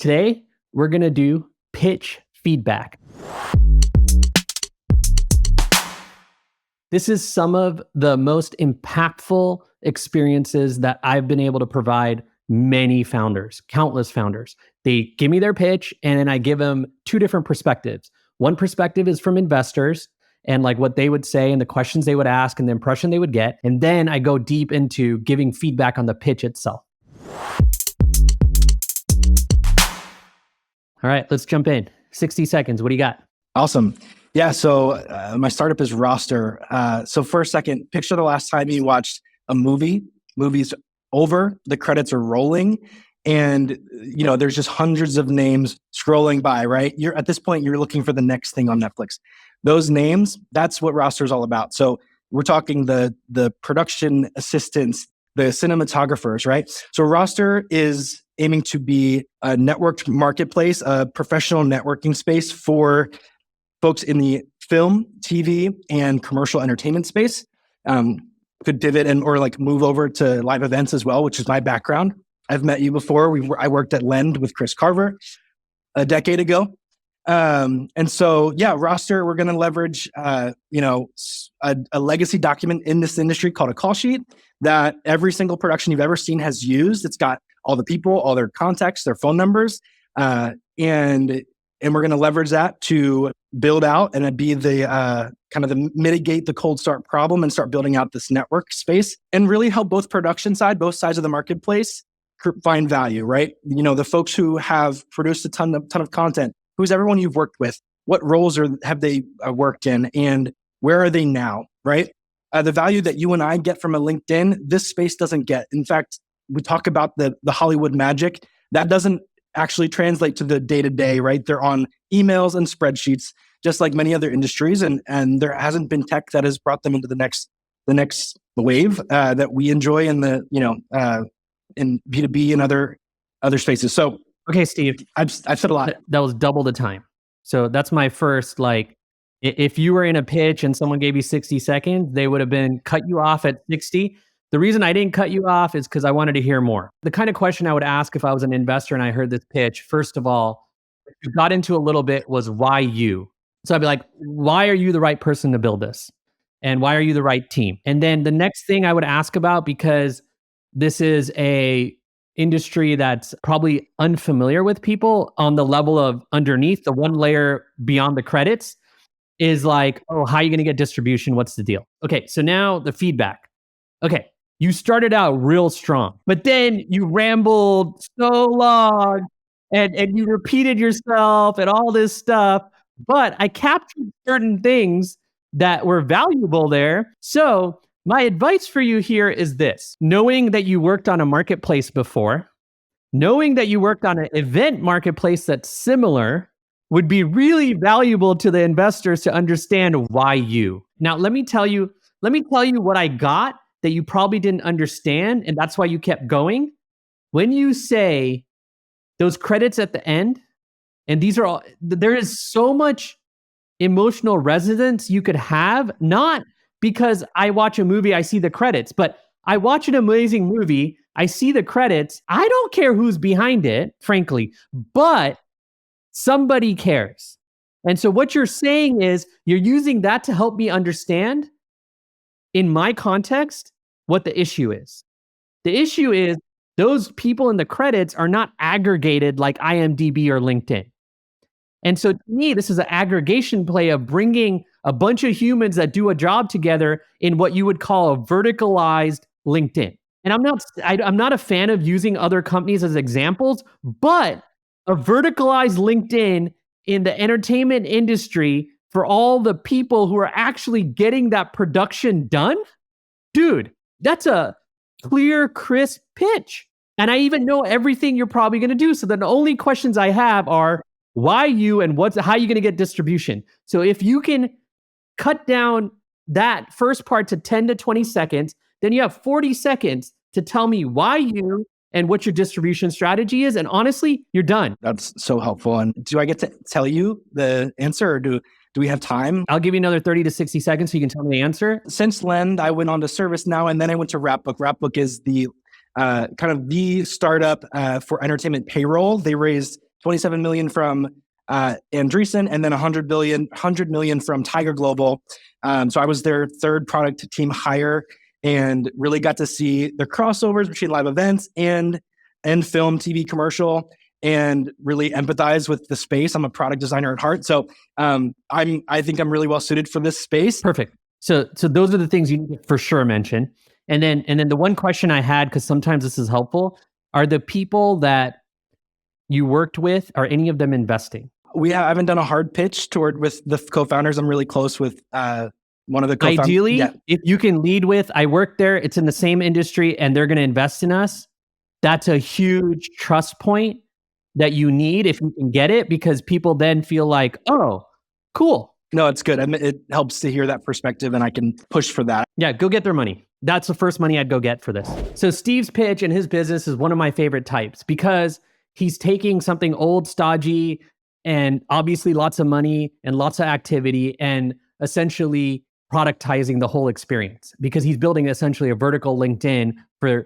Today, we're going to do pitch feedback. This is some of the most impactful experiences that I've been able to provide many founders, countless founders. They give me their pitch and then I give them two different perspectives. One perspective is from investors and like what they would say and the questions they would ask and the impression they would get. And then I go deep into giving feedback on the pitch itself. All right, let's jump in. 60 seconds. What do you got? Awesome. Yeah, so my startup is Roster. So for a second, picture the last time you watched a movie. Movie's over, the credits are rolling, and there's just hundreds of names scrolling by, right? You're at this point, you're looking for the next thing on Netflix. Those names, that's what Roster is all about. So we're talking the production assistants, the cinematographers, right? So Roster is aiming to be a networked marketplace, a professional networking space for folks in the film, TV, and commercial entertainment space. Could pivot or move over to live events as well, which is my background. I've met you before. I worked at Lend with Chris Carver a decade ago. And so, Roster, we're going to leverage, a legacy document in this industry called a call sheet that every single production you've ever seen has used. It's got all the people, all their contacts, their phone numbers, and we're going to leverage that to build out and be the mitigate the cold start problem and start building out this network space and really help both production side, both sides of the marketplace find value, right? The folks who have produced a ton of content, who's everyone you've worked with, what roles have they worked in, and where are they now, right? The value that you and I get from a LinkedIn, this space doesn't get. In fact, we talk about the Hollywood magic. That doesn't actually translate to the day-to-day, right? They're on emails and spreadsheets, just like many other industries. And there hasn't been tech that has brought them into the next wave that we enjoy in in B2B and other spaces. So, okay, Steve, I've said a lot. That was double the time. So that's my first, if you were in a pitch and someone gave you 60 seconds, they would have been cut you off at 60. The reason I didn't cut you off is because I wanted to hear more. The kind of question I would ask if I was an investor and I heard this pitch, first of all, you got into a little bit was why you? So I'd be like, why are you the right person to build this? And why are you the right team? And then the next thing I would ask about, because this is a industry that's probably unfamiliar with people on the level of underneath, the one layer beyond the credits is like, oh, how are you going to get distribution? What's the deal? Okay, so now the feedback. Okay. You started out real strong, but then you rambled so long and you repeated yourself and all this stuff. But I captured certain things that were valuable there. So my advice for you here is this: knowing that you worked on a marketplace before, knowing that you worked on an event marketplace that's similar would be really valuable to the investors to understand why you. Now, let me tell you what I got that you probably didn't understand, and that's why you kept going. When you say those credits at the end, and these are all, there is so much emotional resonance you could have, not because I watch a movie, I see the credits, but I watch an amazing movie, I see the credits, I don't care who's behind it, frankly, but somebody cares. And so what you're saying is you're using that to help me understand, in my context, what the issue is. The issue is those people in the credits are not aggregated like IMDb or LinkedIn. And so to me, this is an aggregation play of bringing a bunch of humans that do a job together in what you would call a verticalized LinkedIn. And I'm not a fan of using other companies as examples, but a verticalized LinkedIn in the entertainment industry for all the people who are actually getting that production done, dude, that's a clear, crisp pitch. And I even know everything you're probably going to do. So then the only questions I have are why you and how are you going to get distribution? So if you can cut down that first part to 10 to 20 seconds, then you have 40 seconds to tell me why you and what your distribution strategy is. And honestly, you're done. That's so helpful. And do I get to tell you the answer, or do we have time? I'll give you another 30 to 60 seconds so you can tell me the answer. Since Lend, I went on to ServiceNow, and then I went to Wrapbook. Wrapbook is the kind of the startup for entertainment payroll. They raised 27 million from Andreessen, and then 100 million from Tiger Global. So I was their third product team hire, and really got to see the crossovers between live events and film, TV, commercial, and really empathize with the space. I'm a product designer at heart, so I think I'm really well suited for this space. Perfect. So those are the things you need to for sure mention. And then the one question I had, because sometimes this is helpful, are the people that you worked with, are any of them investing? I haven't done a hard pitch with the co-founders. I'm really close with one of the co-founders. Ideally, if you can lead with, I work there, it's in the same industry, and they're going to invest in us, that's a huge trust point that you need if you can get it, because people then feel like, oh, cool. No, it's good. It helps to hear that perspective, and I can push for that. Yeah, go get their money. That's the first money I'd go get for this. So Steve's pitch and his business is one of my favorite types, because he's taking something old, stodgy, and obviously lots of money and lots of activity, and essentially productizing the whole experience, because he's building essentially a vertical LinkedIn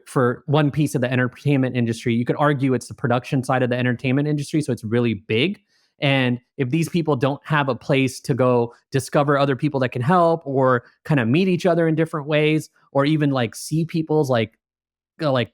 for one piece of the entertainment industry. You could argue it's the production side of the entertainment industry, so it's really big. And if these people don't have a place to go discover other people that can help, or kind of meet each other in different ways, or even like see people's like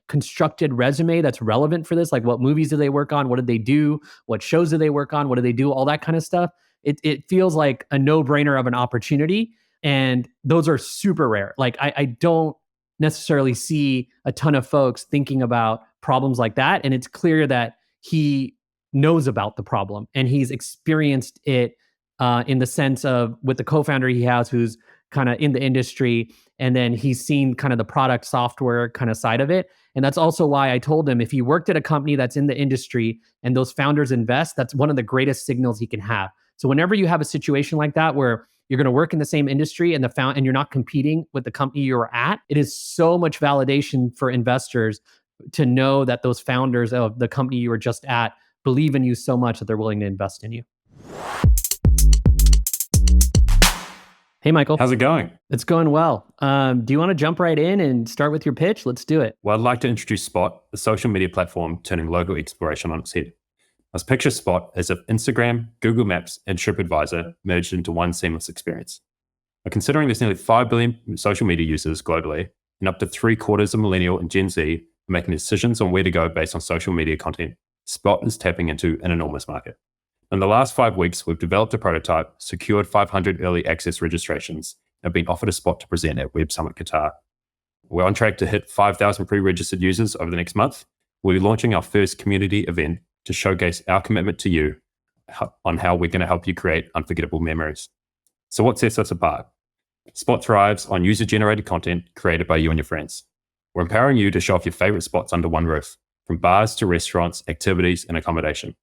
constructed resume that's relevant for this, like what movies do they work on, what did they do, what shows do they work on, what do they do, all that kind of stuff, it feels like a no-brainer of an opportunity. And those are super rare. Like I don't necessarily see a ton of folks thinking about problems like that. And it's clear that he knows about the problem and he's experienced it in the sense of with the co-founder he has, who's kind of in the industry, and then he's seen kind of the product software kind of side of it. And that's also why I told him if he worked at a company that's in the industry and those founders invest, that's one of the greatest signals he can have. So whenever you have a situation like that where you're going to work in the same industry and and you're not competing with the company you're at, it is so much validation for investors to know that those founders of the company you were just at believe in you so much that they're willing to invest in you. Hey, Michael. How's it going? It's going well. Do you want to jump right in and start with your pitch? Let's do it. Well, I'd like to introduce Spot, the social media platform turning logo exploration on its head. Let's picture Spot as if Instagram, Google Maps, and TripAdvisor merged into one seamless experience. Now, considering there's nearly 5 billion social media users globally, and up to 3/4 of millennial and Gen Z are making decisions on where to go based on social media content, Spot is tapping into an enormous market. In the last 5 weeks, we've developed a prototype, secured 500 early access registrations, and been offered a spot to present at Web Summit Qatar. We're on track to hit 5,000 pre-registered users over the next month. We'll be launching our first community event to showcase our commitment to you on how we're going to help you create unforgettable memories. So what sets us apart? Spot thrives on user-generated content created by you and your friends. We're empowering you to show off your favorite spots under one roof, from bars to restaurants, activities, and accommodation.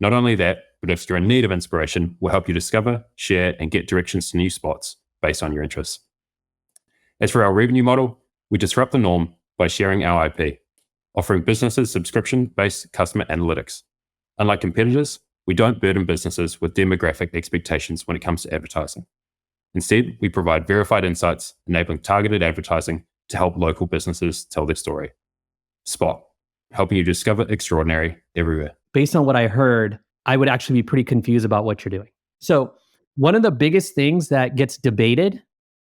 Not only that, but if you're in need of inspiration, we'll help you discover, share, and get directions to new spots based on your interests. As for our revenue model, we disrupt the norm by sharing our IP, offering businesses subscription-based customer analytics. Unlike competitors, we don't burden businesses with demographic expectations when it comes to advertising. Instead, we provide verified insights, enabling targeted advertising to help local businesses tell their story. Spot, helping you discover extraordinary everywhere. Based on what I heard, I would actually be pretty confused about what you're doing. So one of the biggest things that gets debated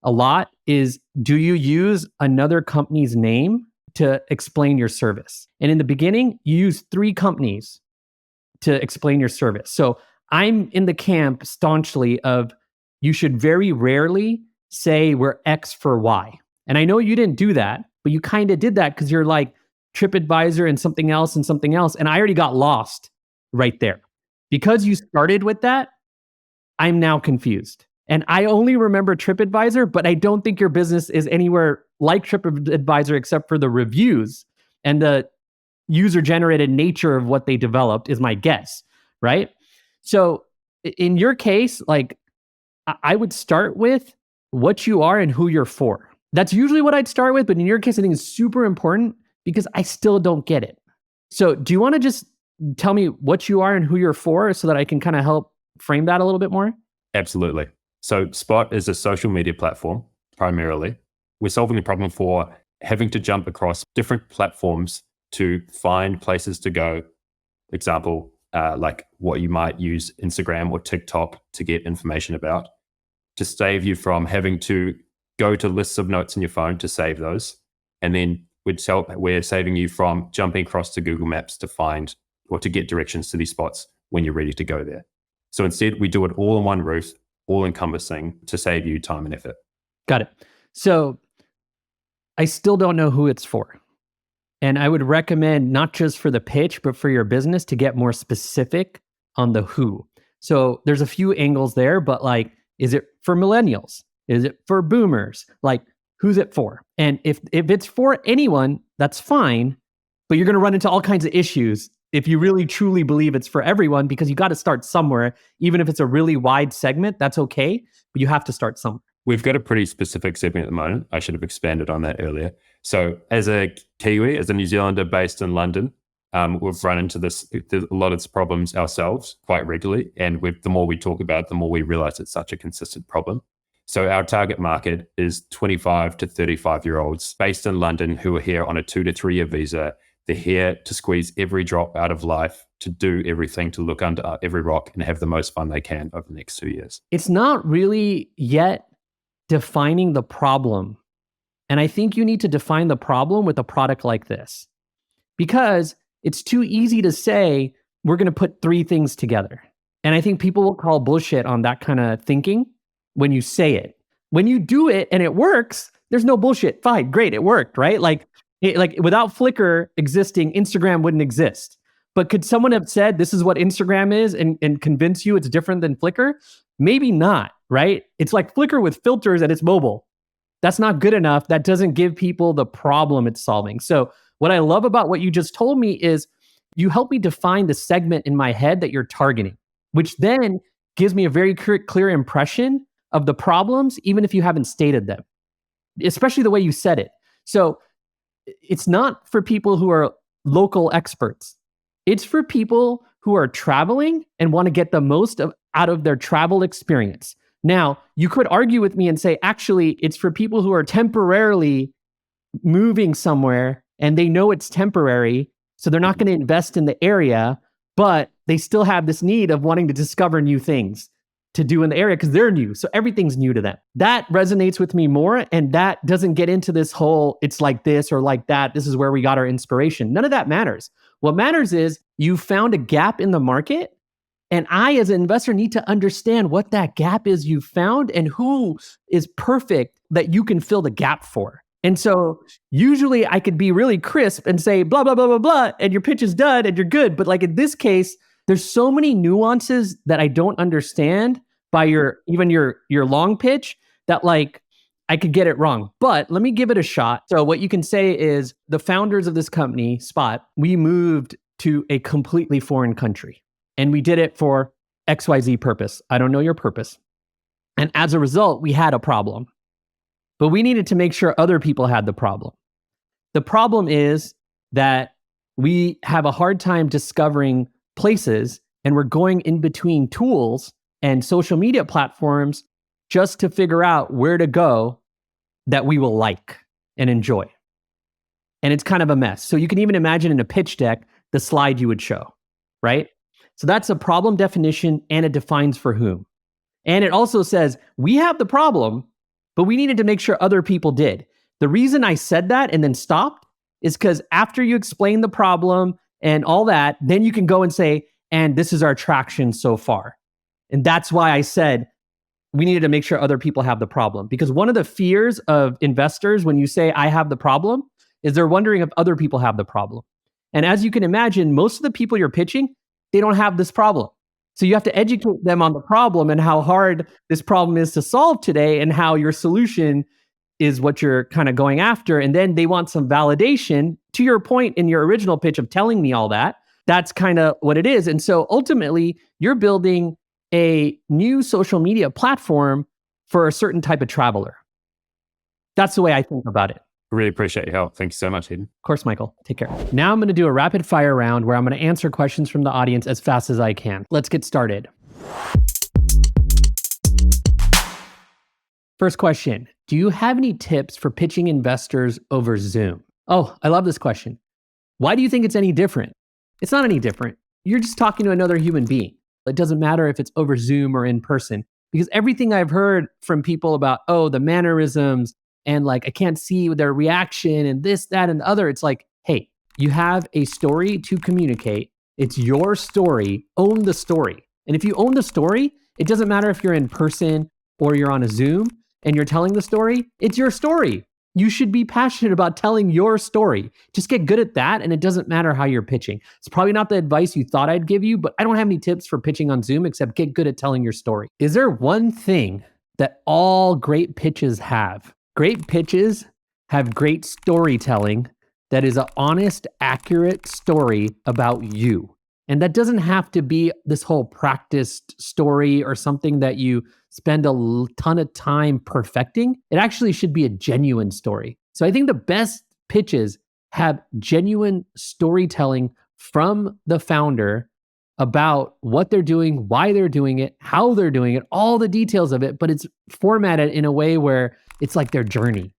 a lot is, do you use another company's name to explain your service? And in the beginning, you use 3 companies to explain your service. So I'm in the camp staunchly of you should very rarely say we're X for Y. And I know you didn't do that, but you kind of did that because you're like TripAdvisor and something else and something else. And I already got lost right there. Because you started with that, I'm now confused. And I only remember TripAdvisor, but I don't think your business is anywhere like TripAdvisor except for the reviews and the user-generated nature of what they developed is my guess, right? So in your case, like I would start with what you are and who you're for. That's usually what I'd start with, but in your case, I think it's super important because I still don't get it. So do you want to just tell me what you are and who you're for so that I can kind of help frame that a little bit more? Absolutely. So Spot is a social media platform, primarily. We're solving the problem for having to jump across different platforms to find places to go. Example, like what you might use Instagram or TikTok to get information about, to save you from having to go to lists of notes in your phone to save those. And then we're saving you from jumping across to Google Maps to find or to get directions to these spots when you're ready to go there. So instead, we do it all on one roof, all encompassing, to save you time and effort. Got it. So I still don't know who it's for. And I would recommend not just for the pitch, but for your business to get more specific on the who. So there's a few angles there, but like, is it for millennials? Is it for boomers? Like, who's it for? And if it's for anyone, that's fine, but you're going to run into all kinds of issues if you really truly believe it's for everyone, because you got to start somewhere. Even if it's a really wide segment, that's okay, but you have to start somewhere. We've got a pretty specific segment at the moment. I should have expanded on that earlier. So as a Kiwi, as a New Zealander based in London, we've run into a lot of these problems ourselves quite regularly. And the more we talk about it, the more we realize it's such a consistent problem. So our target market is 25 to 35-year-olds based in London who are here on a 2 to 3 year visa. They're here to squeeze every drop out of life, to do everything, to look under every rock and have the most fun they can over the next 2 years. It's not really yet defining the problem. And I think you need to define the problem with a product like this, because it's too easy to say, we're going to put 3 things together. And I think people will call bullshit on that kind of thinking when you say it. When you do it and it works, there's no bullshit. Fine, great, it worked, right? Like without Flickr existing, Instagram wouldn't exist. But could someone have said, this is what Instagram is, and convince you it's different than Flickr? Maybe not, right? It's like Flickr with filters and it's mobile. That's not good enough. That doesn't give people the problem it's solving. So what I love about what you just told me is you help me define the segment in my head that you're targeting, which then gives me a very clear impression of the problems, even if you haven't stated them, especially the way you said it. So it's not for people who are local experts. It's for people who are traveling and want to get the most out of their travel experience. Now, you could argue with me and say, actually, it's for people who are temporarily moving somewhere and they know it's temporary, so they're not going to invest in the area, but they still have this need of wanting to discover new things to do in the area because they're new. So everything's new to them. That resonates with me more. And that doesn't get into this whole, it's like this or like that. This is where we got our inspiration. None of that matters. What matters is you found a gap in the market. And I, as an investor, need to understand what that gap is you found and who is perfect that you can fill the gap for. And so usually I could be really crisp and say, blah, blah, blah, blah, blah, and your pitch is done and you're good. But like in this case, there's so many nuances that I don't understand by your long pitch that like I could get it wrong. But let me give it a shot. So what you can say is the founders of this company, Spot, we moved to a completely foreign country. And we did it for XYZ purpose. I don't know your purpose. And as a result, we had a problem. But we needed to make sure other people had the problem. The problem is that we have a hard time discovering places, and we're going in between tools and social media platforms just to figure out where to go that we will like and enjoy. And it's kind of a mess. So you can even imagine in a pitch deck, the slide you would show, right? So that's a problem definition, and it defines for whom. And it also says, we have the problem, but we needed to make sure other people did. The reason I said that and then stopped is because after you explain the problem and all that, then you can go and say, and this is our traction so far. And that's why I said we needed to make sure other people have the problem. Because one of the fears of investors when you say, I have the problem, is they're wondering if other people have the problem. And as you can imagine, most of the people you're pitching, they don't have this problem. So you have to educate them on the problem and how hard this problem is to solve today and how your solution is what you're kind of going after. And then they want some validation. To your point in your original pitch of telling me all that, that's kind of what it is. And so ultimately, you're building a new social media platform for a certain type of traveler. That's the way I think about it. Really appreciate your help. Thank you so much, Hayden. Of course, Michael. Take care. Now I'm going to do a rapid fire round where I'm going to answer questions from the audience as fast as I can. Let's get started. First question. Do you have any tips for pitching investors over Zoom? Oh, I love this question. Why do you think it's any different? It's not any different. you're just talking to another human being. It doesn't matter if it's over Zoom or in person, because everything I've heard from people about, oh, the mannerisms and like, I can't see their reaction and this, that, and the other. It's like, hey, you have a story to communicate. It's your story. Own the story. And if you own the story, it doesn't matter if you're in person or you're on a Zoom and you're telling the story, it's your story. You should be passionate about telling your story. Just get good at that, and it doesn't matter how you're pitching. It's probably not the advice you thought I'd give you, but I don't have any tips for pitching on Zoom except get good at telling your story. Is there one thing that all great pitches have? Great pitches have great storytelling that is an honest, accurate story about you. And that doesn't have to be this whole practiced story or something that you spend a ton of time perfecting. It actually should be a genuine story. So I think the best pitches have genuine storytelling from the founder about what they're doing, why they're doing it, how they're doing it, all the details of it, but it's formatted in a way where it's like their journey.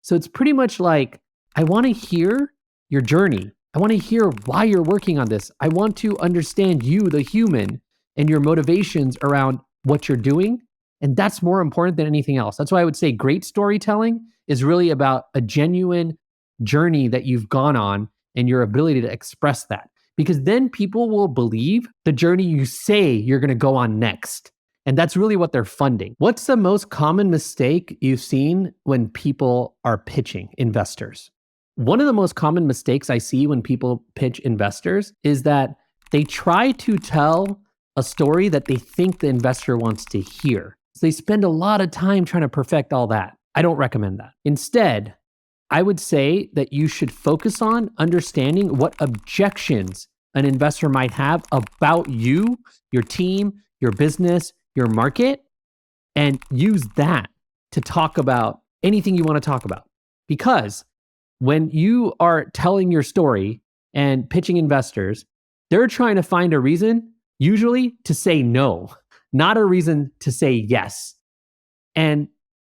So it's pretty much like, I want to hear your journey. I want to hear why you're working on this. I want to understand you, the human, and your motivations around what you're doing. And that's more important than anything else. That's why I would say great storytelling is really about a genuine journey that you've gone on and your ability to express that. Because then people will believe the journey you say you're going to go on next. And that's really what they're funding. What's the most common mistake you've seen when people are pitching investors? One of the most common mistakes I see when people pitch investors is that they try to tell a story that they think the investor wants to hear. So they spend a lot of time trying to perfect all that. I don't recommend that. Instead, I would say that you should focus on understanding what objections an investor might have about you, your team, your business, your market, and use that to talk about anything you want to talk about. Because when you are telling your story and pitching investors, they're trying to find a reason, usually to say no, not a reason to say yes. And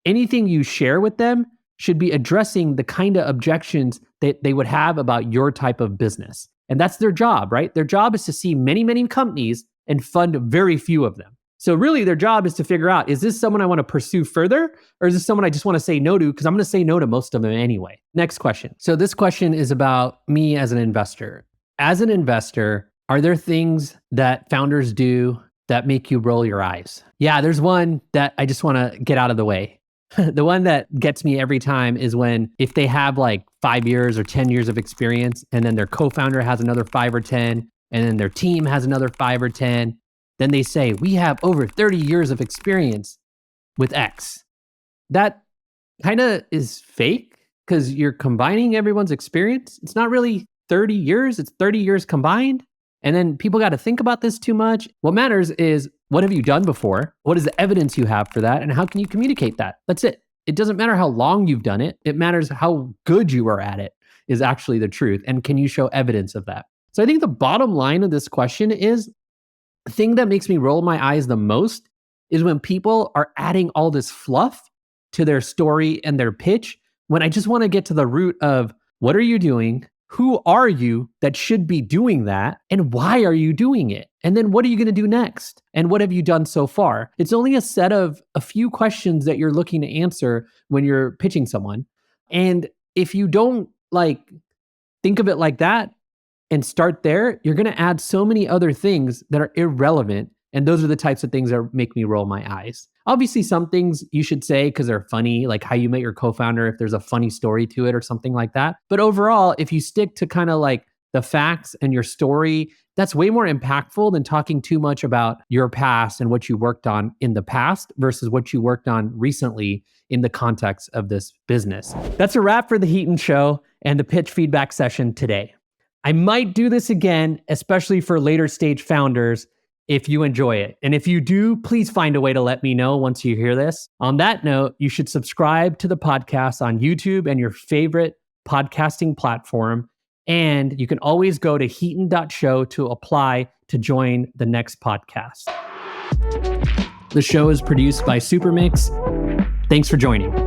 anything you share with them should be addressing the kind of objections that they would have about your type of business. And that's their job, right? Their job is to see many, many companies and fund very few of them. So really their job is to figure out, is this someone I want to pursue further? Or is this someone I just want to say no to? Because I'm going to say no to most of them anyway. Next question. So this question is about me as an investor. As an investor, are there things that founders do that make you roll your eyes? Yeah, there's one that I just want to get out of the way. The one that gets me every time is when, if they have like 5 years or 10 years of experience, and then their co-founder has another 5 or 10, and then their team has another 5 or 10, then they say, we have over 30 years of experience with X. That kind of is fake because you're combining everyone's experience. It's not really 30 years, it's 30 years combined. And then people got to think about this too much. What matters is, what have you done before? What is the evidence you have for that? And how can you communicate that? That's it. It doesn't matter how long you've done it. It matters how good you are at it is actually the truth. And can you show evidence of that? So I think the bottom line of this question is, the thing that makes me roll my eyes the most is when people are adding all this fluff to their story and their pitch, when I just want to get to the root of, what are you doing? Who are you that should be doing that? And why are you doing it? And then what are you going to do next? And what have you done so far? It's only a set of a few questions that you're looking to answer when you're pitching someone. And if you don't think of it like that and start there, you're going to add so many other things that are irrelevant. And those are the types of things that make me roll my eyes. Obviously, some things you should say because they're funny, like how you met your co-founder, if there's a funny story to it or something like that. But overall, if you stick to kind of like the facts and your story, that's way more impactful than talking too much about your past and what you worked on in the past versus what you worked on recently in the context of this business. That's a wrap for the Heaton Show and the pitch feedback session today. I might do this again, especially for later stage founders, if you enjoy it. And if you do, please find a way to let me know once you hear this. On that note, you should subscribe to the podcast on YouTube and your favorite podcasting platform. And you can always go to heaton.show to apply to join the next podcast. The show is produced by Supermix. Thanks for joining.